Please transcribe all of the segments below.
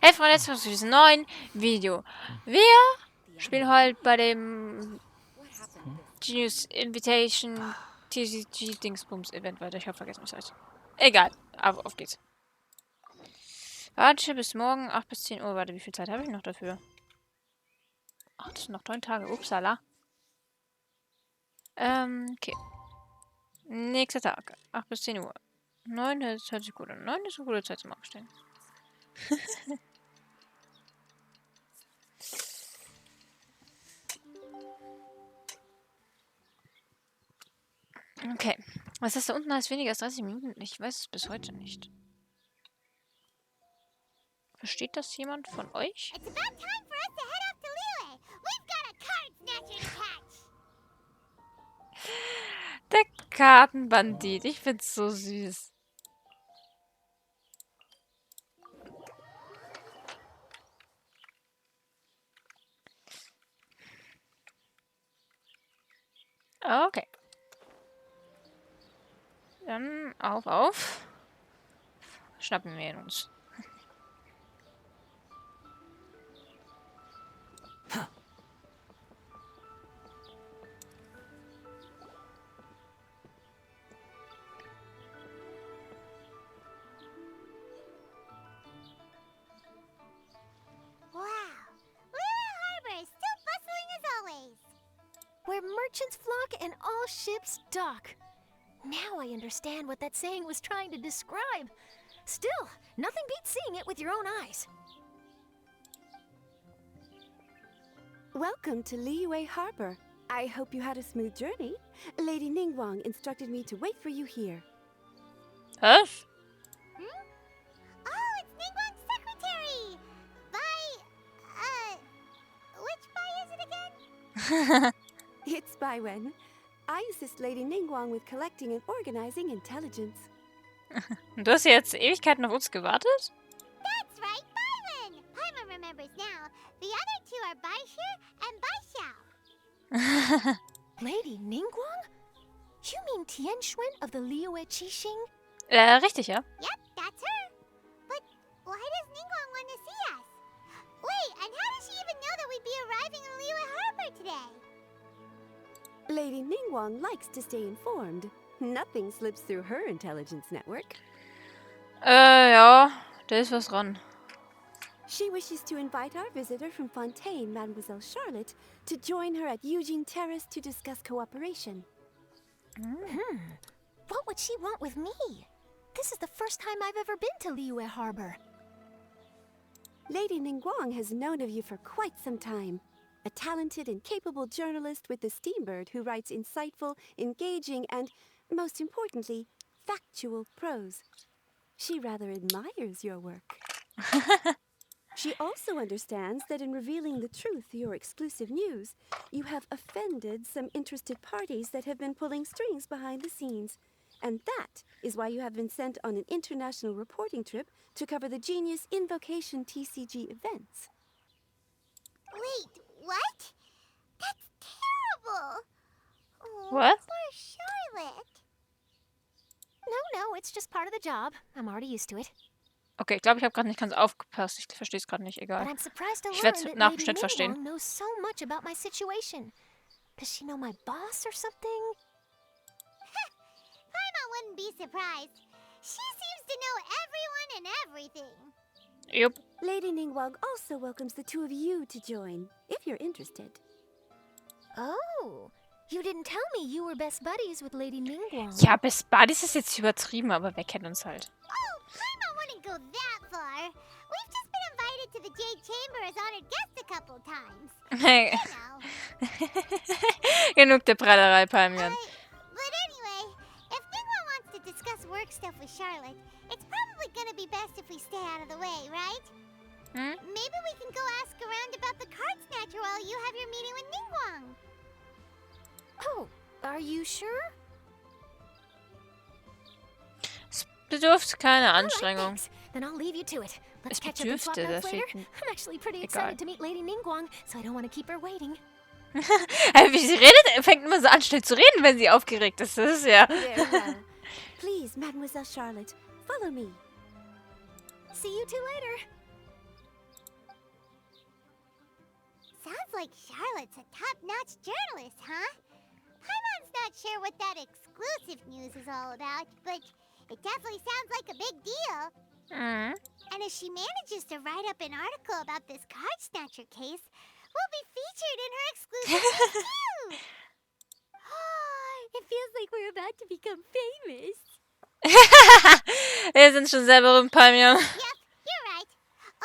Hey Freunde, jetzt kommt zu diesem neuen Video. Wir spielen heute bei dem Genius Invitation TCG Dingsbums Event weiter. Ich habe vergessen, was heißt. Egal, aber auf geht's. Warte bis morgen, 8 bis 10 Uhr. Warte, wie viel Zeit habe ich noch dafür? Ach, das sind noch 9 Tage. Upsala. Okay. Nächster Tag, 8 bis 10 Uhr. 9, das hört sich gut an. 9 ist eine gute Zeit zum Aufstehen. Okay. Was ist da unten heißt weniger als 30 Minuten? Ich weiß es bis heute nicht. Versteht das jemand von euch? Der Kartenbandit. Ich find's so süß. Okay. Dann auf. Schnappen wir ihn uns. Where merchants flock and all ships dock. Now I understand what that saying was trying to describe. Still, nothing beats seeing it with your own eyes. Welcome to Liege Harbor. I hope you had a smooth journey. Lady Ningguang instructed me to wait for you here. Was? Oh, it's Ningguang's secretary! Which Bai is it again? It's Baiwen. I assist Lady Ningguang with collecting and organizing intelligence. Du hast jetzt Ewigkeiten auf uns gewartet? That's right, Baiwen! Paimon remembers now. The other two are Baishir and Baishao. Lady Ningguang? You mean Tianxuan of the Liyue Qixing? Richtig, ja. Yep, that's her. But why does Ningguang want to see us? Wait, and how does she even know that we'd be arriving in Liyue Harbor today? Lady Ningguang likes to stay informed. Nothing slips through her intelligence network. Ja, da ist was dran. She wishes to invite our visitor from Fontaine, Mademoiselle Charlotte, to join her at Eugene Terrace to discuss cooperation. What would she want with me? This is the first time I've ever been to Liyue Harbor. Lady Ningguang has known of you for quite some time. A talented and capable journalist with the Steambird who writes insightful, engaging, and, most importantly, factual prose. She rather admires your work. She also understands that in revealing the truth to your exclusive news, you have offended some interested parties that have been pulling strings behind the scenes. And that is why you have been sent on an international reporting trip to cover the Genius Invocation TCG events. Wait, what? That's terrible! Oh, What? poor Charlotte. No, it's just part of the job. I'm already used to it. Okay, ich glaube, ich habe gerade nicht ganz aufgepasst. Ich verstehe es gerade nicht. But Egal. I'm surprised to Ich learn werde that nach dem Lady Schnitt verstehen. Ningguang knows so much about my situation. Does she know my boss or something? Paimon wouldn't be surprised. She seems to know everyone and everything. Jupp. Lady Ningguang also welcomes the two of you to join, if you're interested. Oh, you didn't tell me you were best buddies with Lady Ningguang. Ja, Best Buddies ist jetzt übertrieben, aber wer kennt uns halt? Oh, Paimon wouldn't go that far. We've just been invited to the Jade Chamber as honored guests a couple times. Hey. You know. Genug der Prallerei, Palmian. But anyway, if Ningguang wants to discuss work stuff with Charlotte, it's probably gonna be best if we stay out of the way, right? Hm? Maybe we can go ask around about the card snatcher while you have your meeting with Ningguang. Oh, are you sure? Es bedürft keine All right, Anstrengung. thanks. Then I'll leave you to it. Let's Es catch up and swap bedürfte, notes da later. fehlt ein... I'm actually pretty Egal. excited to meet Lady Ningguang, so I don't want to keep her waiting. Wie sie redet, fängt immer so an, schnell zu reden, wenn sie aufgeregt ist. Das ist ja... Very well. Please, Mademoiselle Charlotte, follow me. See you two later. Sounds like Charlotte's a top-notch journalist, huh? Paimon's not sure what that exclusive news is all about, but it definitely sounds like a big deal. Mhm. And if she manages to write up an article about this card snatcher case, we'll be featured in her exclusive news too! It feels like we're about to become famous. Wir sind schon sehr berühmt, Palmion. Yep, you're right.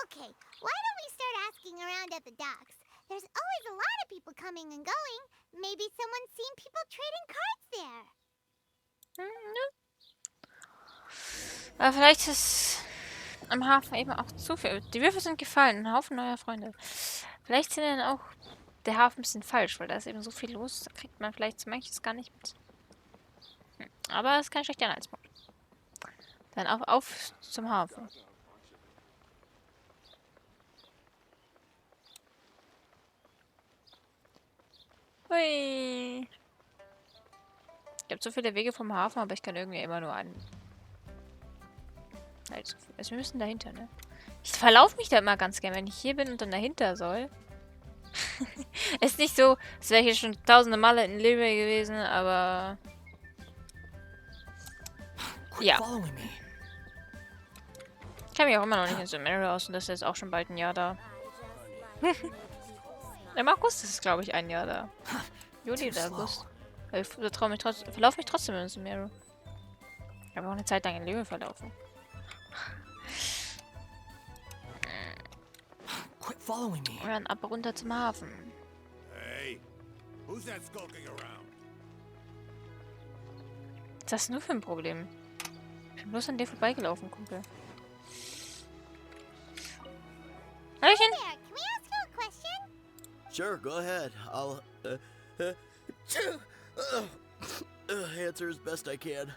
Okay, why don't we start asking around at the docks? There's always a lot of people coming and going. Maybe someone's seen people trading cards there. Aber vielleicht ist am Hafen eben auch zu viel. Die Würfel sind gefallen. Ein Haufen neuer Freunde. Vielleicht sind dann auch der Hafen ein bisschen falsch, weil da ist eben so viel los. Da kriegt man vielleicht so manches gar nicht mit. Aber es ist kein schlechter Anhaltspunkt. Dann auf zum Hafen. Hui. Ich habe so viele Wege vom Hafen, aber ich kann irgendwie immer nur einen. Also wir müssen dahinter, ne? Ich verlaufe mich da immer ganz gern, wenn ich hier bin und dann dahinter soll. Ist nicht so, es wäre hier schon tausende Male in Liebe gewesen, aber... Ja. Ich kann mich auch immer noch nicht in Sumeria aus und das ist jetzt auch schon bald ein Jahr da. Im August ist es, glaube ich, ein Jahr da. Juli oder August. Ich verlaufe mich trotzdem in Sumeria. Ich habe auch eine Zeit lang in Liebe verlaufen. Quit following me. Und dann ab runter zum Hafen. Hey, who's that skulking around? Was ist das nur für ein Problem? Ich bin bloß an dir vorbeigelaufen, Kumpel. Hallöchen! There, can we ask you a question? Sure, go ahead. I'll answer as best I can.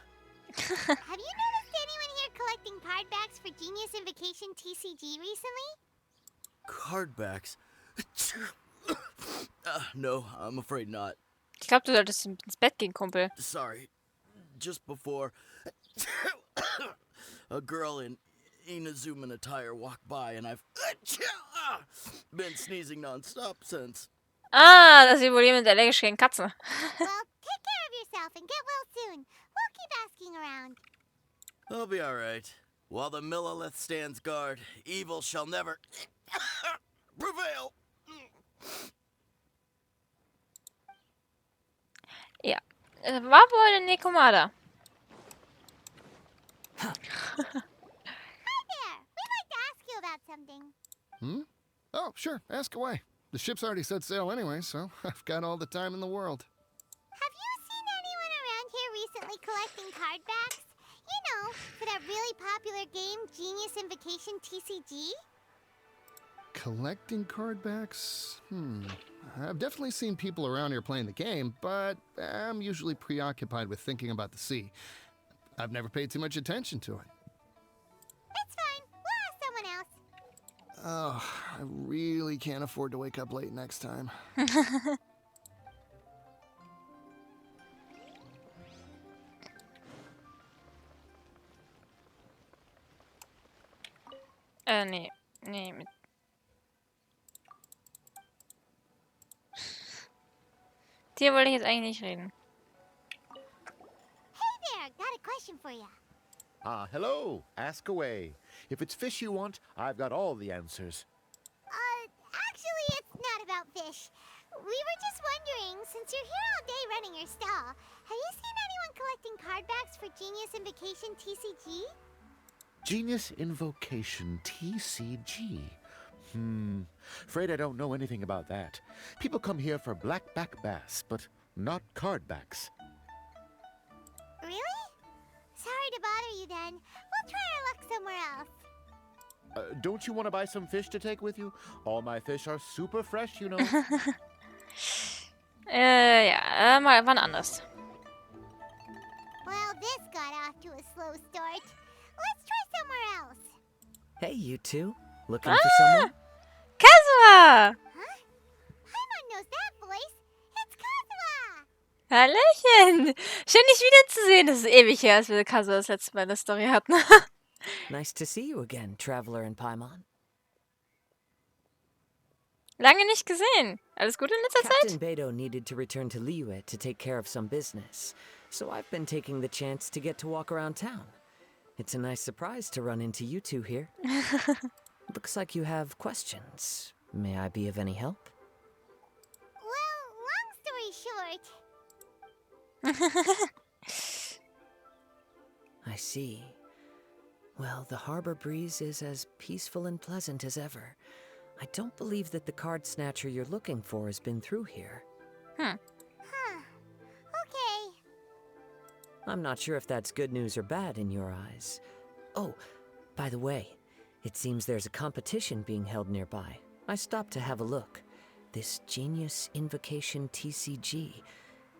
Have you noticed anyone here collecting card backs for Genius Invocation TCG recently? Card backs? No, I'm afraid not. Ich glaube, du solltest ins Bett gehen, Kumpel. Sorry. Just before a girl in Inazuman attire walked by, and I've been sneezing nonstop since. Ah, das ist wohl jemand allergisch gegen Katzen. Well, take care of yourself and get well soon. We'll keep asking around. I'll be alright. While the Millilith stands guard, evil shall never prevail. Ja. War wohl der Nekomada. Hi there. We'd like to ask you about something. Hmm? Oh, sure. Ask away. The ship's already set sail anyway, so I've got all the time in the world. Have you seen anyone around here recently collecting card backs? You know, for that really popular game, Genius Invocation TCG? Collecting card backs? I've definitely seen people around here playing the game, but I'm usually preoccupied with thinking about the sea. I've never paid too much attention to it. That's fine. We'll ask someone else. Oh, I really can't afford to wake up late next time. Nee. Nee, mit... Dir wollte ich jetzt eigentlich nicht reden. Hey there, got a question for you. Hello. Ask away. If it's fish you want, I've got all the answers. Actually, it's not about fish. We were just wondering, since you're here all day running your stall, have you seen anyone collecting card backs for Genius Invocation TCG? Genius Invocation TCG. Afraid I don't know anything about that. People come here for blackback bass, but not card backs. Really? Sorry to bother you then. We'll try our luck somewhere else. Don't you want to buy some fish to take with you? All my fish are super fresh, you know. Ja, mal wann anders. Well, this got off to a slow start. Let's try somewhere else. Hey, you two. Looking for someone? Kasua! Huh? Paimon knows that voice. It's Kazuha! Hallöchen! Schön, dich wiederzusehen. Das ist ewig her, als wir Kasua das letzte Mal in der Story hatten. Nice to see you again, Traveler in Paimon. Lange nicht gesehen. Alles gut in letzter Captain Zeit? Beto needed to return to Liege to take care of some business, so I've been taking the chance to get to walk around town. It's a nice surprise to run into you two here. Looks like you have questions. May I be of any help? Well, long story short, I see. Well, the harbor breeze is as peaceful and pleasant as ever. I don't believe that the card snatcher you're looking for has been through here. okay. I'm not sure if that's good news or bad in your eyes. Oh, by the way, it seems there's a competition being held nearby. I stopped to have a look. This Genius Invocation TCG.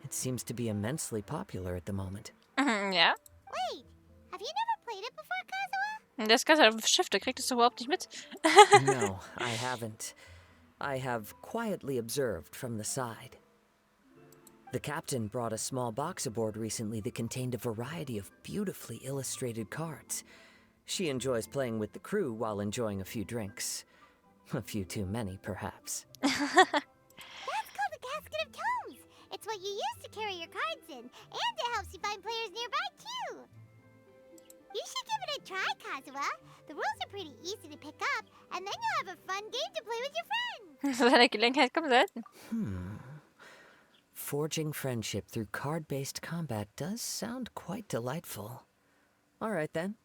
It seems to be immensely popular at the moment. Ja. Wait, have you never played it before, Kazuha? Der ist ganz auf dem Schiff, der kriegt das überhaupt nicht mit. No, I haven't. I have quietly observed from the side. The captain brought a small box aboard recently that contained a variety of beautifully illustrated cards. She enjoys playing with the crew while enjoying a few drinks. A few too many, perhaps. That's called a casket of tomes. It's what you use to carry your cards in, and it helps you find players nearby, too. You should give it a try, Kazuha. The rules are pretty easy to pick up, and then you'll have a fun game to play with your friends. So eine Gelegenheit kommt selten. Forging friendship through card-based combat does sound quite delightful. All right, then.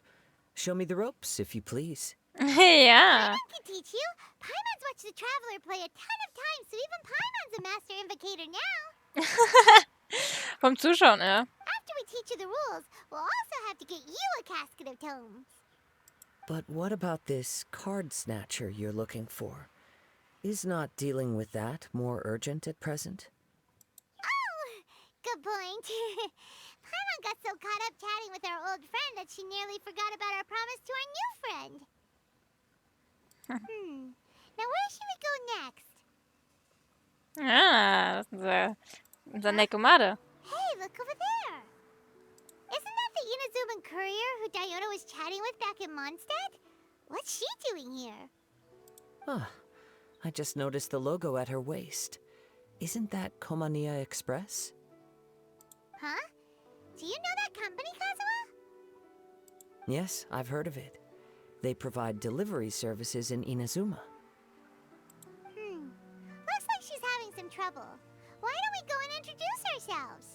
Show me the ropes, if you please. Ja. Paimon can teach you. Paimon's watched the Traveler play a ton of times, so even Paimon's a master invocator now. Vom Zuschauen, ja. After we teach you the rules, we'll also have to get you a casket of tomes. But what about this card snatcher you're looking for? Is not dealing with that more urgent at present? Oh, good point. Paimon got so caught up chatting with our old friend that she nearly forgot about our promise to our new friend. Now where should we go next? Ah, das ist unser Nekomade. Hey, look over there. Isn't that the Inazuman courier who Diona was chatting with back in Mondstadt? What's she doing here? Ah, I just noticed the logo at her waist. Isn't that Komania Express? Huh? Do you know that company, Kazuha? Yes, I've heard of it. They provide delivery services in Inazuma. Looks like she's having some trouble. Why don't we go and introduce ourselves?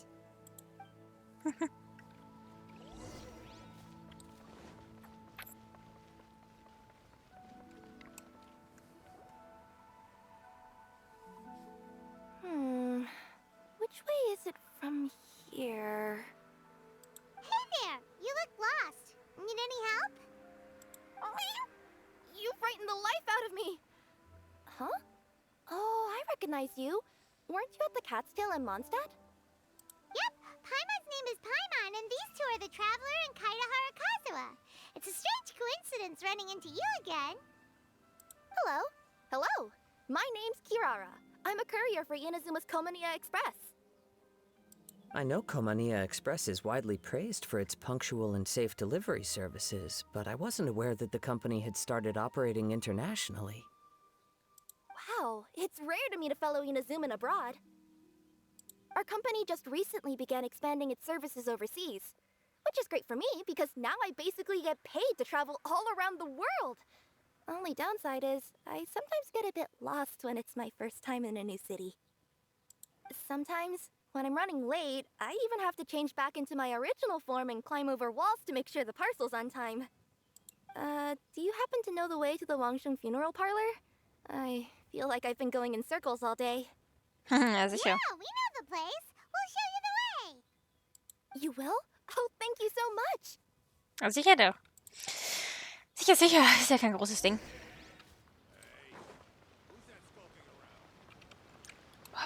Which way is it from here? Hey there, you look lost. Need any help? You frightened the life out of me! Huh? Oh, I recognize you. Weren't you at the Cat's Tail in Mondstadt? Yep, Paimon's name is Paimon, and these two are the Traveler and Kaidahara Kazuha. It's a strange coincidence running into you again. Hello. Hello. My name's Kirara. I'm a courier for Inazuma's Komania Express. I know Komania Express is widely praised for its punctual and safe delivery services, but I wasn't aware that the company had started operating internationally. Wow, it's rare to meet a fellow Inazuman abroad. Our company just recently began expanding its services overseas, which is great for me because now I basically get paid to travel all around the world. Only downside is I sometimes get a bit lost when it's my first time in a new city. Sometimes, when I'm running late, I even have to change back into my original form and climb over walls to make sure the parcel's on time. Do you happen to know the way to the Wangsheng funeral parlor? I feel like I've been going in circles all day. Ja, sicher. Yeah, we know the place. We'll show you the way. You will? Oh, thank you so much! Ja, sicher doch. Sicher, sicher. Ist ja kein großes Ding.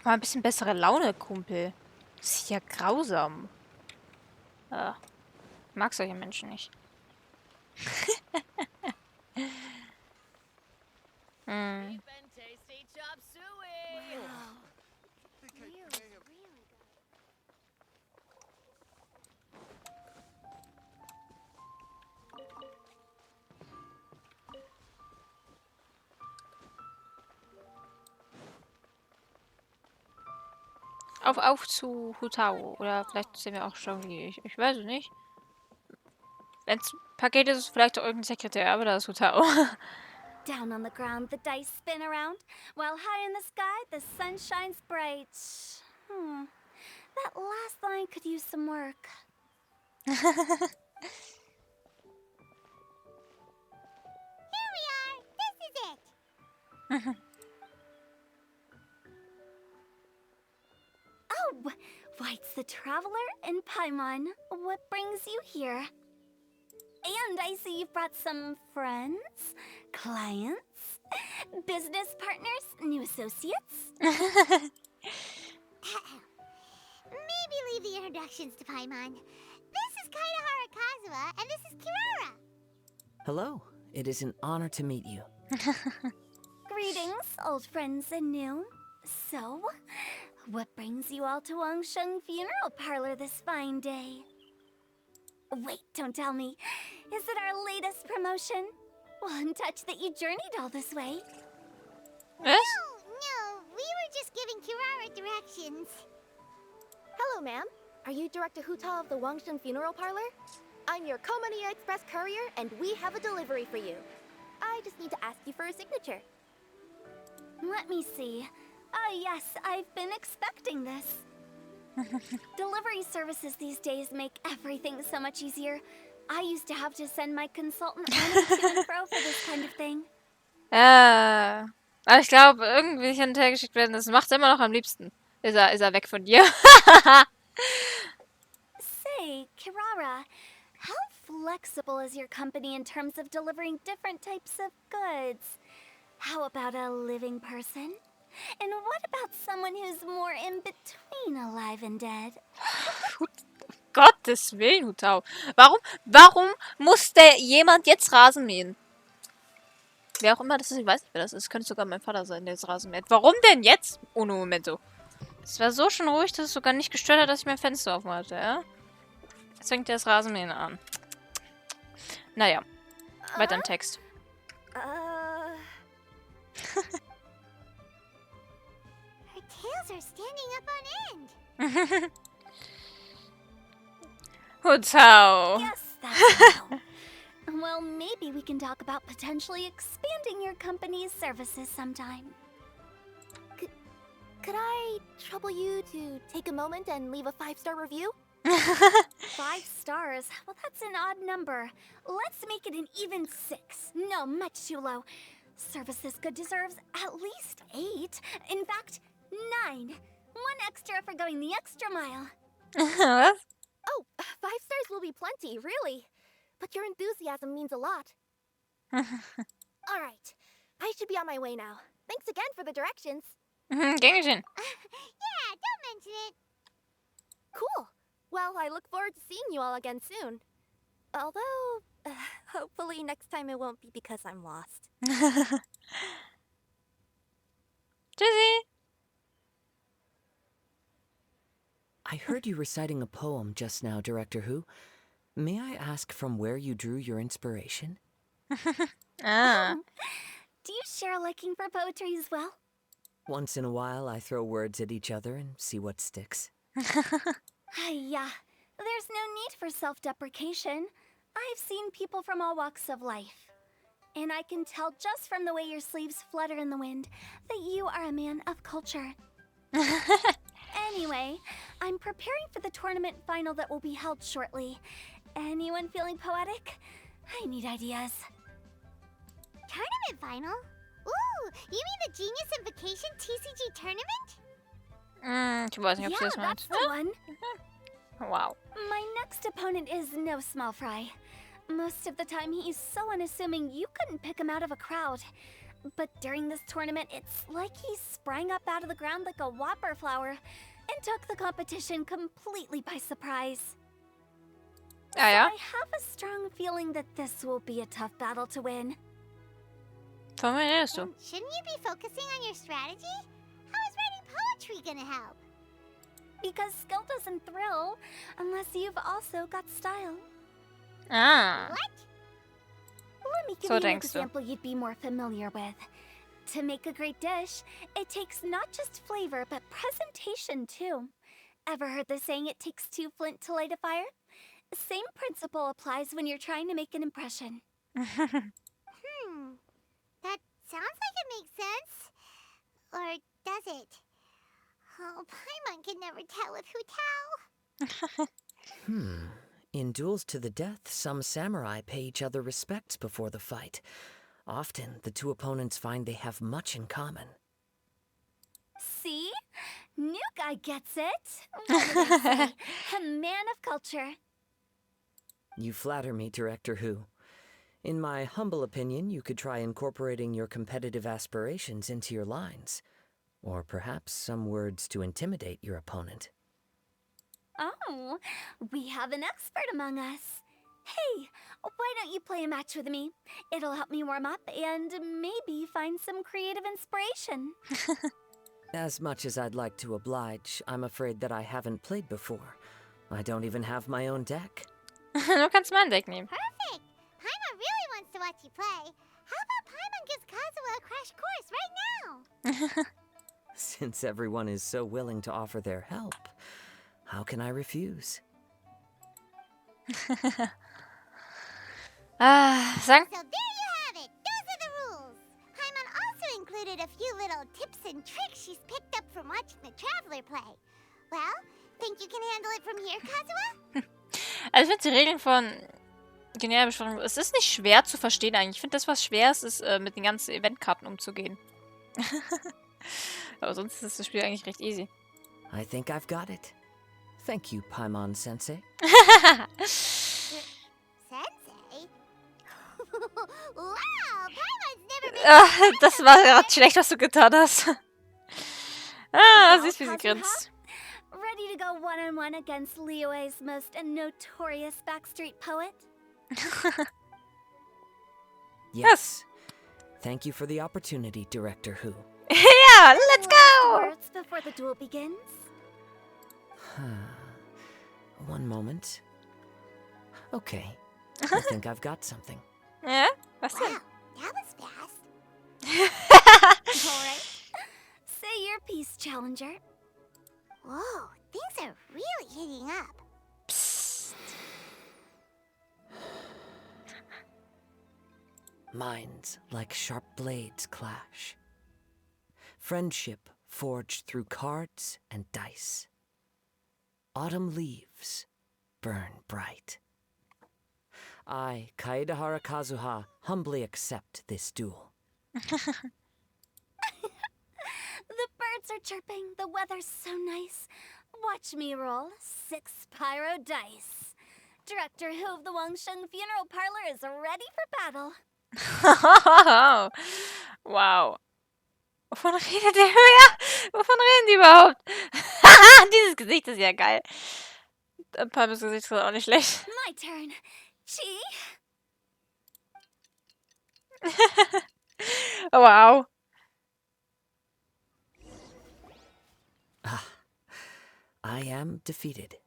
Mal ein bisschen bessere Laune, Kumpel. Das ist ja grausam. Ich mag solche Menschen nicht. Auf zu Hutao. Oder vielleicht sehen wir auch schon wie. Ich weiß es nicht. Wenn's Paket ist, ist es vielleicht auch irgendein Sekretär, aber da ist Hutao. Down on the ground, the dice spin around, while high in the sky, the sun shines bright. That last line could use some work. Here we are. This is it. Oh, White's the traveler in Paimon. What brings you here? And I see you've brought some friends, clients, business partners, new associates. Maybe leave the introductions to Paimon. This is Kaidahara Kazuha, and this is Kirara. Hello. It is an honor to meet you. Greetings, old friends and new. So, what brings you all to Wangsheng Funeral Parlor this fine day? Wait, don't tell me. Is it our latest promotion? Well, I'm touched that you journeyed all this way. Was? No, we were just giving Kirara directions. Hello, ma'am. Are you Director Huta of the Wangshen Funeral Parlor? I'm your Komania Express courier, and we have a delivery for you. I just need to ask you for a signature. Let me see. Oh yes, I've been expecting this. Delivery services these days make everything so much easier. I used to have to send my consultant running to and fro for this kind of thing. Ja. Aber ich glaube, irgendwie hin und her geschickt werden, das macht immer noch am liebsten. Ist er weg von dir? Say, Kirara, how flexible is your company in terms of delivering different types of goods? How about a living person? And what about someone who's more in between alive and dead? Gottes Willen, Hutau. Warum muss der jemand jetzt Rasen mähen? Wer auch immer das ist, ich weiß nicht, wer das ist. Könnte sogar mein Vater sein, der jetzt Rasen mäht. Warum denn jetzt? Ohne Momento. Es war so schon ruhig, dass es sogar nicht gestört hat, dass ich mein Fenster offen hatte, ja? Jetzt fängt der das Rasenmähen an. Naja, weiter im Text. Her tails are standing up on end. Hutau. Yes, that's no. Well, maybe we can talk about potentially expanding your company's services sometime. Could I trouble you to take a moment and leave a 5-star review? 5 stars? Well, that's an odd number. Let's make it an even 6. No, much too low. Service this good deserves at least 8. In fact, 9. 1 extra for going the extra mile. Was? Oh, 5 stars will be plenty, really. But your enthusiasm means a lot. All right, I should be on my way now. Thanks again for the directions. Gängechen. Yeah, don't mention it. Cool. Well, I look forward to seeing you all again soon. Although, hopefully next time it won't be because I'm lost. Tschüssi. I heard you reciting a poem just now, Director Who. May I ask from where you drew your inspiration? Ah. Do you share a liking for poetry as well? Once in a while, I throw words at each other and see what sticks. Yeah, there's no need for self-deprecation. I've seen people from all walks of life. And I can tell just from the way your sleeves flutter in the wind that you are a man of culture. Anyway, I'm preparing for the tournament final that will be held shortly. Anyone feeling poetic? I need ideas. Tournament final? Ooh, you mean the Genius Invocation TCG tournament? Ich weiß nicht, ob sie Yeah, das meint. that's the one. Wow. My next opponent is no small fry. Most of the time, he's so unassuming you couldn't pick him out of a crowd. But during this tournament, it's like he sprang up out of the ground like a whopper flower and took the competition completely by surprise. Ja, ja. I have a strong feeling that this will be a tough battle to win. Von wem redest du? And shouldn't you be focusing on your strategy? How is writing poetry gonna help? Because skill doesn't thrill unless you've also got style. Ah. What? Let me give So you an denkst du. example you'd be more familiar with. To make a great dish, it takes not just flavor, but presentation too. Ever heard the saying it takes 2 flint to light a fire? Same principle applies when you're trying to make an impression. That sounds like it makes sense. Or does it? Oh, Paimon can never tell with Hu Tao. In duels to the death, some samurai pay each other respects before the fight. Often, the two opponents find they have much in common. See? New guy gets it. What did I say? A man of culture. You flatter me, Director Who. In my humble opinion, you could try incorporating your competitive aspirations into your lines. Or perhaps some words to intimidate your opponent. Oh, we have an expert among us. Hey, why don't you play a match with me? It'll help me warm up and maybe find some creative inspiration. As much as I'd like to oblige, I'm afraid that I haven't played before. I don't even have my own deck. Du kannst mein Deck nehmen. Perfect! Paimon really wants to watch you play. How about Paimon gives Kazuha a crash course right now? Since everyone is so willing to offer their help, how can I refuse? Sagen. So there you have it. Those are the rules. Paimon also included a few little tips and tricks she's picked up from watching the Traveler play. Well, think you can handle it from here, Kazuha? Also ich finde die Regeln von genereller Beschwörung, es ist nicht schwer zu verstehen eigentlich. Ich finde, das, was schwer ist, ist mit den ganzen Eventkarten umzugehen. Aber sonst ist das Spiel eigentlich recht easy. I think I've got it. Thank you, Paimon-sensei. Sensei? Wow, Paimon's never been... Das war gerade schlecht, was du getan hast. Siehst, wie sie grinst. Ready to go one-on-one against Liyue's most notorious backstreet poet? Yes. Thank you for the opportunity, Director Who. Yeah, let's go! Words before the duel begins? One moment. Okay. I think I've got something. Ja, was denn? Wow, that was fast. All right. Say your piece, challenger. Whoa, things are really heating up. Minds like sharp blades clash. Friendship forged through cards and dice. Autumn leaves burn bright. I, Kaedehara Kazuha, humbly accept this duel. The birds are chirping, the weather's so nice. Watch me roll 6 pyro dice. Director Who of the Wangsheng Funeral Parlor is ready for battle. Wow. Wovon redet der Höher? Wovon reden die überhaupt? Dieses Gesicht ist ja geil. Palmes Gesicht ist auch nicht schlecht. My turn. Chi? Wow. I am defeated.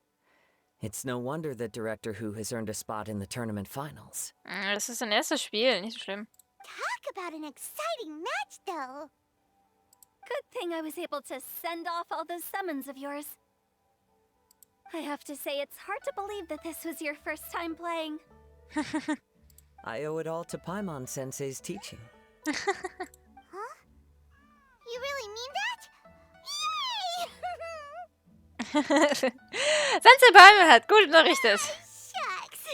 It's no wonder that Director Who has earned a spot in the tournament finals. Das ist sein erstes Spiel, nicht so schlimm. Talk about an exciting match, though. Good thing I was able to send off all those summons of yours. I have to say, it's hard to believe that this was your first time playing. I owe it all to Paimon-sensei's teaching. Huh? You really mean that? Yay! Sensei Palme hat gute Nachrichten. Shucks.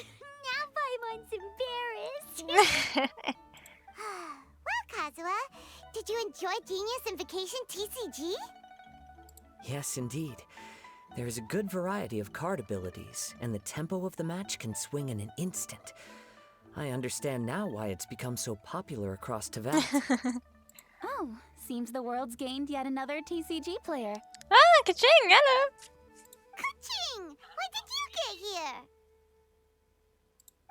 Now Paimon's embarrassed. Well, Kazuha, did you enjoy Genius Invocation TCG? Yes, indeed. There is a good variety of card abilities, and the tempo of the match can swing in an instant. I understand now why it's become so popular across Teyvat. Oh, seems the world's gained yet another TCG player. Ka-ching, hello. Ka-ching! When did you get here?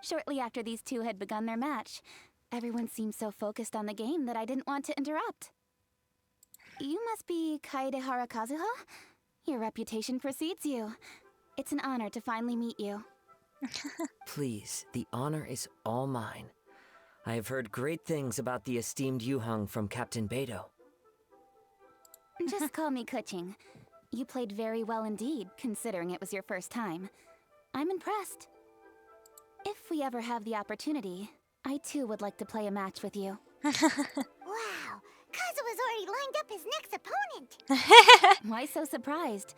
Shortly after these two had begun their match, everyone seemed so focused on the game that I didn't want to interrupt. You must be Kaedehara Kazuha? Your reputation precedes you. It's an honor to finally meet you. Please, the honor is all mine. I have heard great things about the esteemed Yuheng from Captain Beidou. Just call me Kuching. You played very well indeed, considering it was your first time. I'm impressed. If we ever have the opportunity, I too would like to play a match with you. Wow, Kazua's already lined up his next opponent. Why so surprised?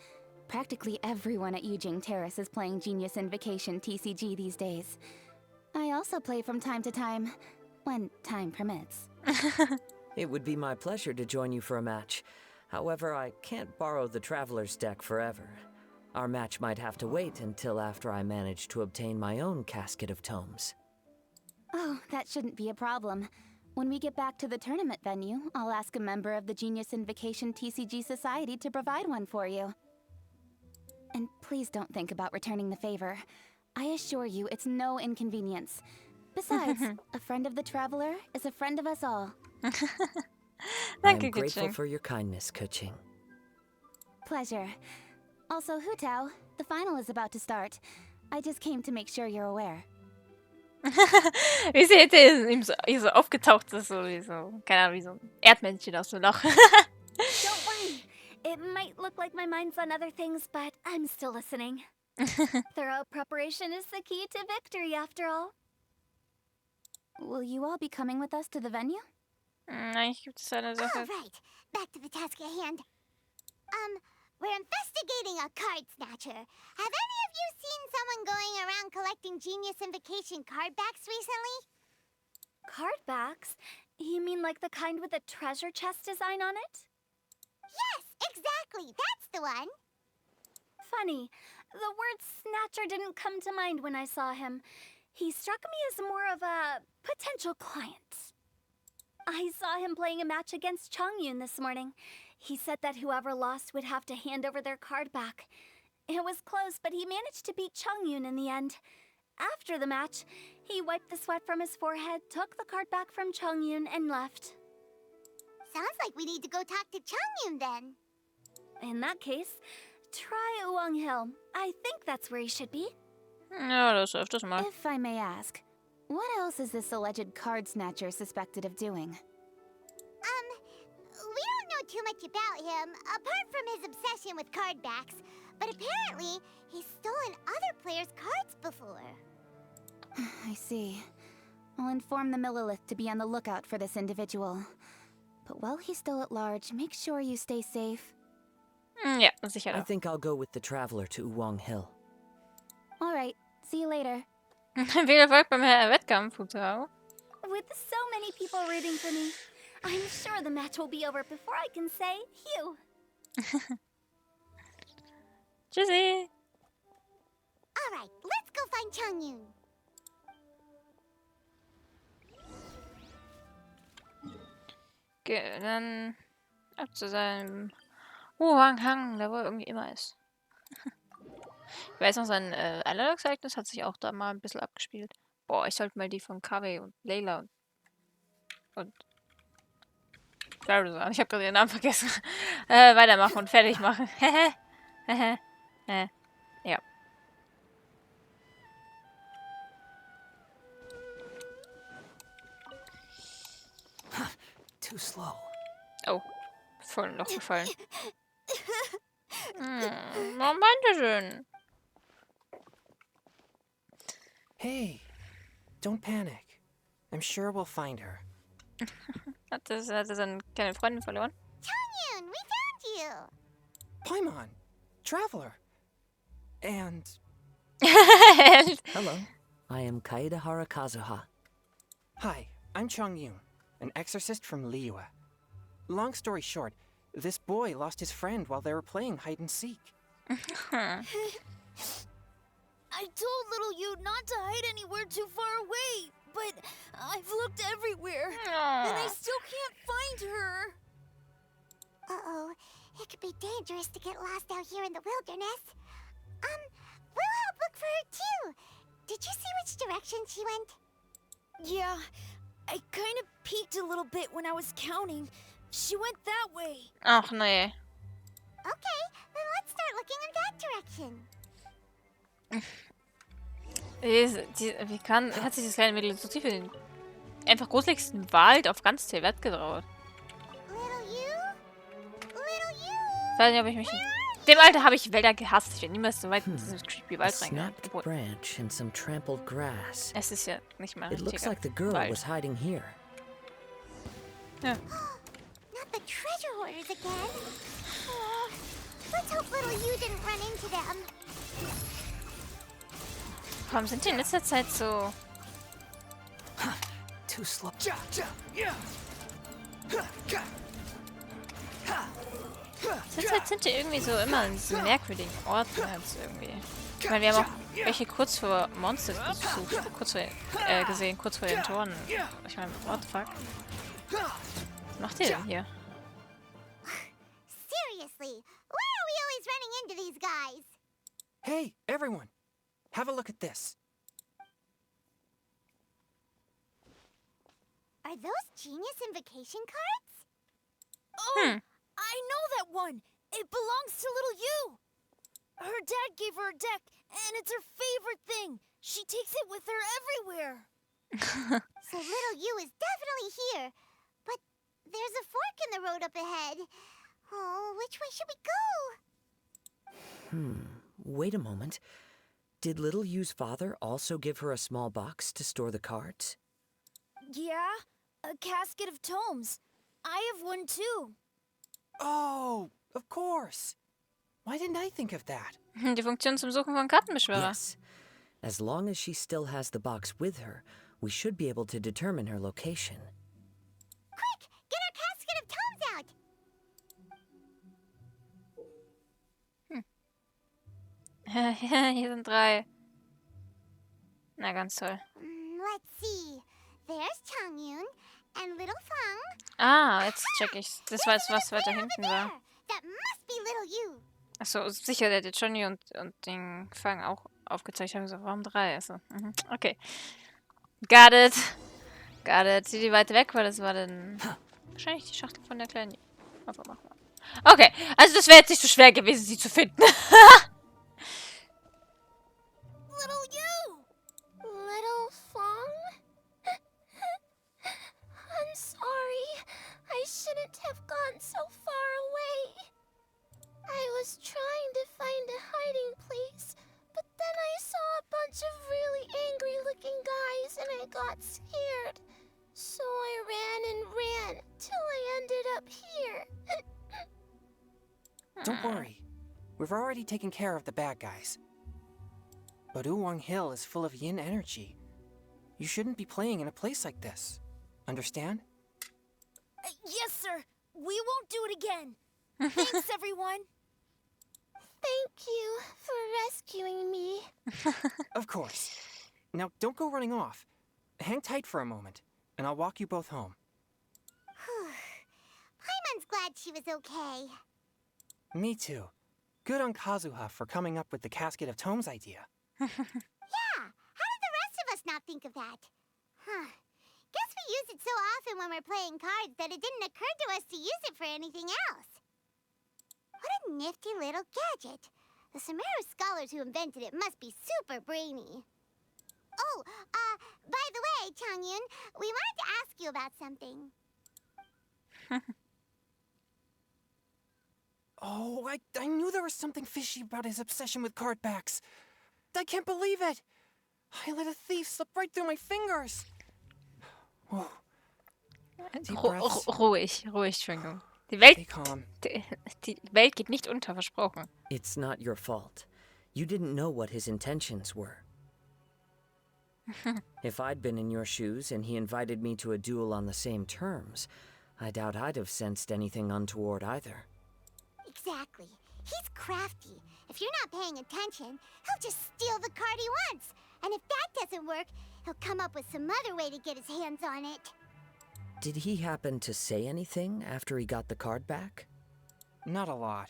Practically everyone at Yujing Terrace is playing Genius Invocation TCG these days. I also play from time to time, when time permits. It would be my pleasure to join you for a match. However, I can't borrow the Traveler's deck forever. Our match might have to wait until after I manage to obtain my own casket of tomes. Oh, that shouldn't be a problem. When we get back to the tournament venue, I'll ask a member of the Genius Invocation TCG Society to provide one for you. And please don't think about returning the favor. I assure you, it's no inconvenience. Besides, a friend of the Traveler is a friend of us all. I'm grateful for your kindness, Keqing. Pleasure. Also, Hutao, the final is about to start. I just came to make sure you're aware. Wie seht ihr, ihm so aufgetaucht ist, so wie so, keine Ahnung, wie so ein Erdmännchen aus dem Loch. Don't worry. It might look like my mind's on other things, but I'm still listening. Thorough preparation is the key to victory, after all. Will you all be coming with us to the venue? Eigentlich gibt es eine Sache. All right, back to the task at hand. We're investigating a card snatcher. Have any of you seen someone going around collecting Genius Invocation card backs recently? Card backs? You mean like the kind with a treasure chest design on it? Yes, exactly. That's the one. Funny. The word snatcher didn't come to mind when I saw him. He struck me as more of a potential client. I saw him playing a match against Chongyun this morning. He said that whoever lost would have to hand over their card back. It was close, but he managed to beat Chongyun in the end. After the match, he wiped the sweat from his forehead, took the card back from Chongyun, and left. Sounds like we need to go talk to Chongyun then. In that case, try Uwang Hill. I think that's where he should be. Ja, das ist öfters mal. If I may ask, what else is this alleged card snatcher suspected of doing? We don't know too much about him, apart from his obsession with card backs. But apparently, he's stolen other players' cards before. I see. I'll inform the Millilith to be on the lookout for this individual. But while he's still at large, make sure you stay safe. Ja, sicher I doch. think I'll go with the Traveler to Uwang Hill. Alright, see you later. Viel Erfolg beim Wettkampf, Hutao. With so many people rooting for me, I'm sure the match will be over before I can say phew. Tschüssi. All right, let's go find Chongyun. Okay, dann ab zu seinem Hang, der wohl irgendwie immer ist. Ich weiß noch, sein Einladungsereignis hat sich auch da mal ein bisschen abgespielt. Boah, ich sollte mal die von Kawe und Layla und sagen. Ich habe gerade ihren Namen vergessen. Weitermachen und fertig machen. Ja. Too slow. Oh, voll ein Loch gefallen. Warum meinte schön? Hey, don't panic. I'm sure we'll find her. Hat er seine kleine Freundin verloren? Chongyun, we found you. Paimon, Traveler. And Hello. I am Kaedehara Kazuha. hi, I'm Chongyun, an exorcist from Liyue. Long story short, this boy lost his friend while they were playing hide and seek. I told little you not to hide anywhere too far away, but I've looked everywhere, and I still can't find her. Uh-oh, it could be dangerous to get lost out here in the wilderness. We'll help look for her too. Did you see which direction she went? Yeah, I kind of peeked a little bit when I was counting. She went that way. Ach nee. Okay, then let's start looking in that direction. Wie hat sich das kleine Mädel so tief in den einfach gruseligsten Wald auf ganz Teyvat getraut? Little you? Little you? Ich weiß nicht, ob ich mich Where are Dem Alter habe ich Wälder gehasst. Ich werde niemals so weit in diesen creepy A Wald reingehen. snapped Obwohl, branch and some trampled grass. es ist ja nicht mal It looks richtiger like the girl Wald. was hiding here. Ja. Not the treasure hoarders again. Let's hope little you didn't run into them. Warum sind die in letzter Zeit so... Too slow. In letzter Zeit sind die irgendwie so immer an diesen merkwürdigen Orten jetzt irgendwie. Ich meine, wir haben auch welche kurz vor Monsters besucht, kurz vor, gesehen, kurz vor den Toren. Ich meine, what the fuck? Was macht ihr denn hier? Seriously, why are we always running into these guys? Hey, everyone! Have a look at this. Are those genius invocation cards? Hmm. I know that one. It belongs to little you. Her dad gave her a deck, and it's her favorite thing. She takes it with her everywhere. So little you is definitely here. But there's a fork in the road up ahead. Oh, which way should we go? Wait a moment. Did little Yu's father also give her a small box to store the cards? Yeah, a casket of tomes. I have one too. Oh, of course. Why didn't I think of that? Die Funktion zum Suchen von Kartenbeschwörer. Yes. As long as she still has the box with her, we should be able to determine her location. Quick, get our casket of tomes out. Hier sind 3. Na, ganz toll. Let's see. There's Changyun and little Fang. Ah, jetzt check ich's. Das war jetzt, was weiter hinten war. That must be little you. Achso, sicher, der hat Johnny und den Fang auch aufgezeigt. Ich habe gesagt, warum 3? Achso, okay. Got it. Got it. Zieh die weit weg, weil das war dann wahrscheinlich die Schachtel von der kleinen... Okay, also das wäre jetzt nicht so schwer gewesen, sie zu finden. Little you! Little Fong? I'm sorry. I shouldn't have gone so far away. I was trying to find a hiding place, but then I saw a bunch of really angry-looking guys and I got scared. So I ran and ran till I ended up here. Don't worry. We've already taken care of the bad guys. But Uwang Hill is full of yin energy. You shouldn't be playing in a place like this. Understand? Yes, sir. We won't do it again. Thanks, everyone. Thank you for rescuing me. Of course. Now, don't go running off. Hang tight for a moment, and I'll walk you both home. Paimon's glad she was okay. Me too. Good on Kazuha for coming up with the Casket of Tomes idea. Yeah, how did the rest of us not think of that? Huh. Guess we use it so often when we're playing cards that it didn't occur to us to use it for anything else. What a nifty little gadget. The Sumeru scholars who invented it must be super brainy. Oh, by the way, Changyun, we wanted to ask you about something. Oh, I knew there was something fishy about his obsession with card backs. I can't believe it. I let a thief slip right through my fingers. Whoa. Deep breaths. Ruhig, Entschuldigung. Stay calm. Die Welt geht nicht unter, versprochen. It's not your fault. You didn't know what his intentions were. If I'd been in your shoes and he invited me to a duel on the same terms, I doubt I'd have sensed anything untoward either. Exactly. He's crafty. If you're not paying attention, he'll just steal the card he wants. And if that doesn't work, he'll come up with some other way to get his hands on it. Did he happen to say anything after he got the card back? Not a lot.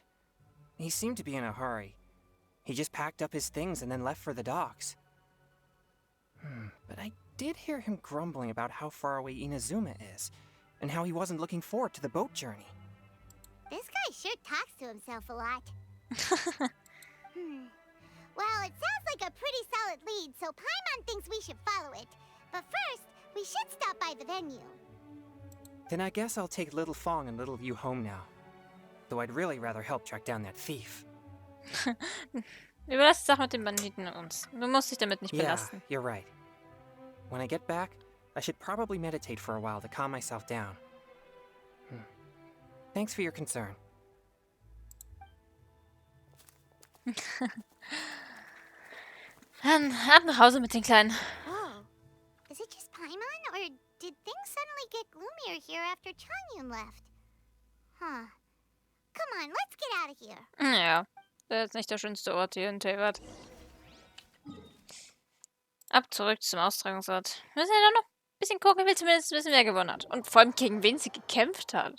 He seemed to be in a hurry. He just packed up his things and then left for the docks. But I did hear him grumbling about how far away Inazuma is, and how he wasn't looking forward to the boat journey. This guy sure talks to himself a lot. Well, it sounds like a pretty solid lead, so Paimon thinks we should follow it. But first, we should stop by the venue. Then I guess I'll take Little Fong and Little Yu home now. Though I'd really rather help track down that thief. Überlass die Sache mit den Banditen uns. Du musst dich damit nicht Yeah, belasten. you're right. When I get back, I should probably meditate for a while to calm myself down. Thanks for your concern. Dann ab nach Hause mit den Kleinen. Oh, is it just Paimon, or did things suddenly get gloomier here after Changyun left? Huh. Come on, let's get out of here. Ja, das ist nicht der schönste Ort hier in Teyvat. Ab zurück zum Austragungsort. Wir müssen ja doch noch ein bisschen gucken, ich will zumindest wissen, wer gewonnen hat. Und vor allem gegen wen sie gekämpft hat.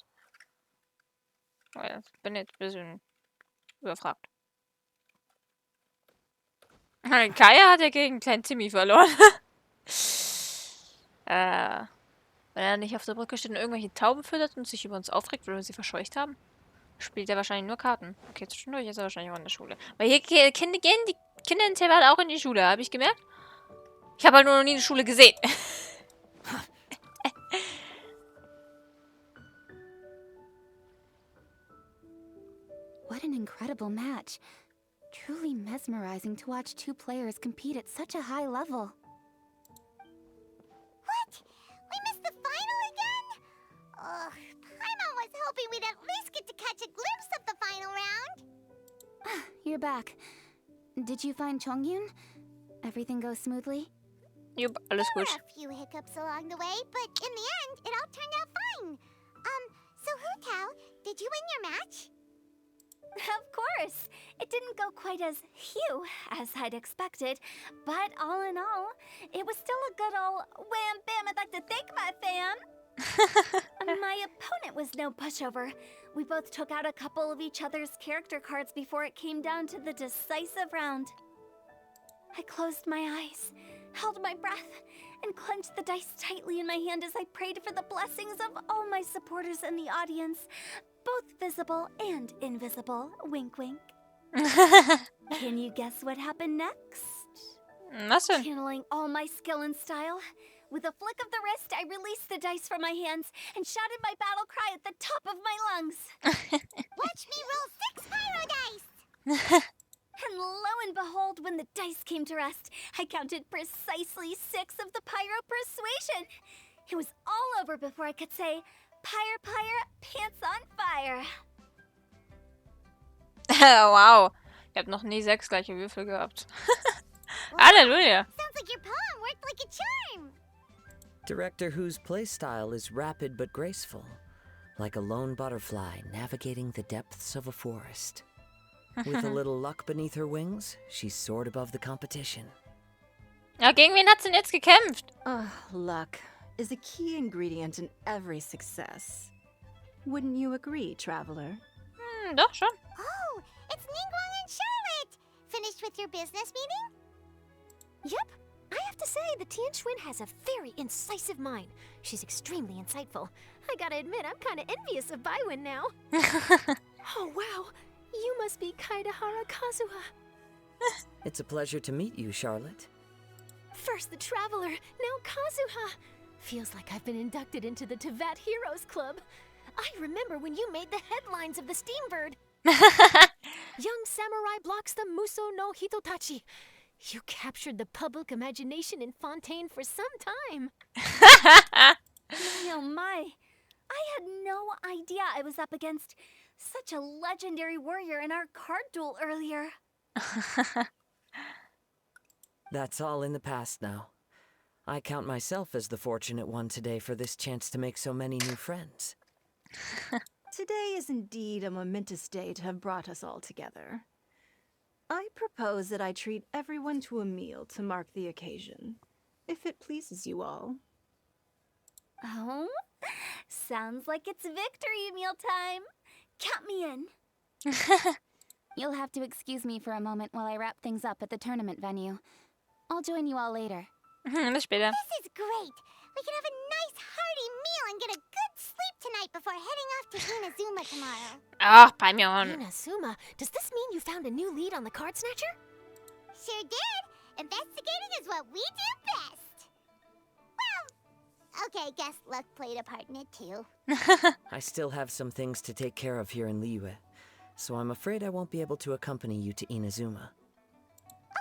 Oh ja, bin jetzt ein bisschen überfragt. Kaya hat ja gegen kleinen Timmy verloren. Wenn er nicht auf der Brücke steht und irgendwelche Tauben füttert und sich über uns aufregt, weil wir sie verscheucht haben, spielt er wahrscheinlich nur Karten. Okay, zwischendurch ist er wahrscheinlich auch in der Schule. Weil hier gehen die Kinder in Teyvat auch in die Schule, habe ich gemerkt. Ich habe halt nur noch nie eine Schule gesehen. What an incredible match. Truly mesmerizing to watch two players compete at such a high level. What? We missed the final again? Ugh, Paimon was hoping we'd at least get to catch a glimpse of the final round. You're back. Did you find Chongyun? Everything goes smoothly? Jupp, alles There gut. were a few hiccups along the way, but in the end, it all turned out fine. So Hu Tao, did you win your match? Of course! It didn't go quite as phew as I'd expected, but all in all, it was still a good ol' wham bam. I'd like to thank my fam! My opponent was no pushover. We both took out a couple of each other's character cards before it came down to the decisive round. I closed my eyes, held my breath, and clenched the dice tightly in my hand as I prayed for the blessings of all my supporters in the audience, both visible and invisible. Wink, wink. Can you guess what happened next? Was denn? Channeling all my skill and style, with a flick of the wrist, I released the dice from my hands and shouted my battle cry at the top of my lungs. Watch me roll 6 pyro dice! And lo and behold, when the dice came to rest, I counted precisely 6 of the pyro persuasion. It was all over before I could say, Pyre, pyre, pants on fire. Wow. Ich habe noch nie 6 gleiche Würfel gehabt. Halleluja. Sounds like your poem worked like a charm. Director Who's playstyle is rapid but graceful, like a lone butterfly navigating the depths of a forest. With a little luck beneath her wings, she soared above the competition. Ja, gegen wen hat sie denn jetzt gekämpft? Luck is a key ingredient in every success. Wouldn't you agree, traveler? Doch schon. Oh, it's Ningguang and Charlotte! Finished with your business meeting? Yep. I have to say, the Tianquan has a very incisive mind. She's extremely insightful. I gotta admit, I'm kinda envious of Baiwen now. Oh, wow. You must be Kaidahara Kazuha. It's a pleasure to meet you, Charlotte. First the Traveler, now Kazuha. Feels like I've been inducted into the Teyvat Heroes Club. I remember when you made the headlines of the Steambird. Young samurai blocks the Muso no Hitotachi. You captured the public imagination in Fontaine for some time. Oh my. I had no idea I was up against such a legendary warrior in our card duel earlier. That's all in the past now. I count myself as the fortunate one today for this chance to make so many new friends. Today is indeed a momentous day to have brought us all together. I propose that I treat everyone to a meal to mark the occasion, if it pleases you all. Oh? Sounds like it's victory meal time. Count me in. You'll have to excuse me for a moment while I wrap things up at the tournament venue. I'll join you all later. Bis später. This is great! We can have a nice hearty meal and get a good sleep tonight before heading off to Inazuma tomorrow. Ach, Paimon. Inazuma, does this mean you found a new lead on the Card Snatcher? Sure did! Investigating is what we do best! Well, okay, guess luck played a part in it too. I still have some things to take care of here in Liege. so I'm afraid I won't be able to accompany you to Inazuma.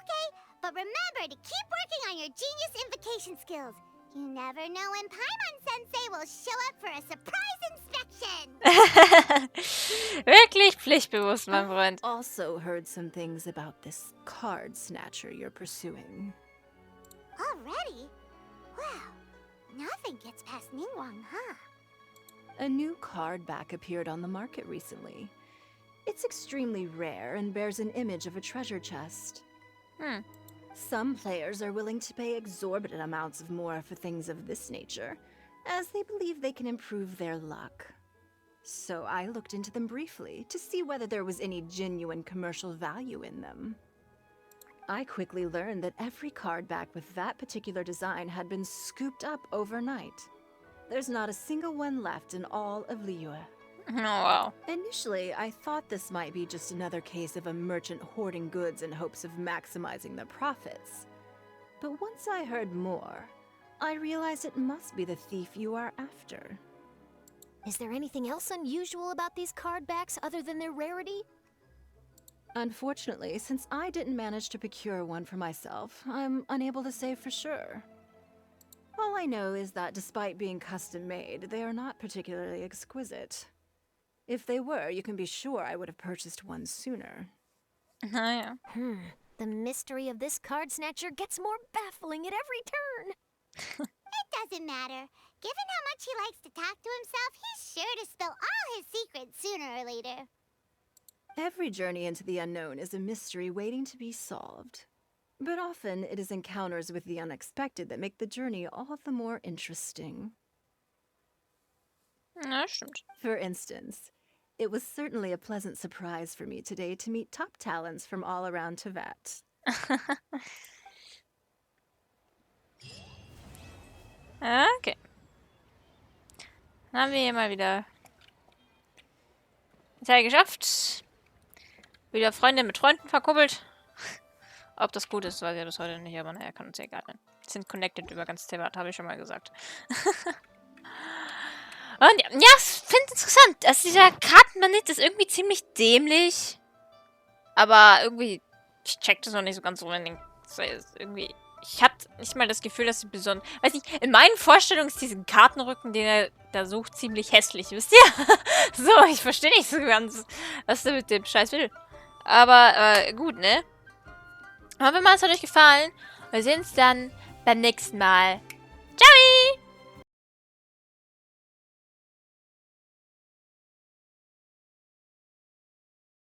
Okay, but remember to keep working on your genius invocation skills. You never know when Paimon-sensei will show up for a surprise inspection. Wirklich pflichtbewusst, mein Freund. Also heard some things about this card snatcher you're pursuing. Already? Wow, nothing gets past Ningguang, huh? A new card back appeared on the market recently. It's extremely rare and bears an image of a treasure chest. Some players are willing to pay exorbitant amounts of more for things of this nature, as they believe they can improve their luck. So I looked into them briefly to see whether there was any genuine commercial value in them. I quickly learned that every card back with that particular design had been scooped up overnight. There's not a single one left in all of Liyue. Oh, wow. Initially, I thought this might be just another case of a merchant hoarding goods in hopes of maximizing the profits. But once I heard more, I realized it must be the thief you are after. Is there anything else unusual about these card backs other than their rarity? Unfortunately, since I didn't manage to procure one for myself, I'm unable to say for sure. All I know is that despite being custom-made, they are not particularly exquisite. If they were, you can be sure I would have purchased one sooner. Naja. The mystery of this card snatcher gets more baffling at every turn. It doesn't matter. Given how much he likes to talk to himself, he's sure to spill all his secrets sooner or later. Every journey into the unknown is a mystery waiting to be solved. But often it is encounters with the unexpected that make the journey all the more interesting. Ja, stimmt. For instance, it was certainly a pleasant surprise for me today to meet top talents from all around Teyvat. Okay. Dann haben wir hier mal wieder den Teil geschafft. Wieder Freunde mit Freunden verkuppelt. Ob das gut ist, weiß ich ja bis heute nicht, aber naja, kann uns ja egal sein. Sind connected über ganz Teyvat, habe ich schon mal gesagt. Und ja, ich finde es interessant. Also dieser Kartenbandit ist irgendwie ziemlich dämlich. Aber irgendwie, ich check das noch nicht so ganz so. Irgendwie, ich habe nicht mal das Gefühl, dass sie besonders... Weiß nicht, in meinen Vorstellungen ist diesen Kartenrücken, den er da sucht, ziemlich hässlich, wisst ihr? So, ich verstehe nicht so ganz, was er mit dem Scheiß will. Aber, gut, ne? Hoffen wir mal, es hat euch gefallen. Wir sehen uns dann beim nächsten Mal. Ciao!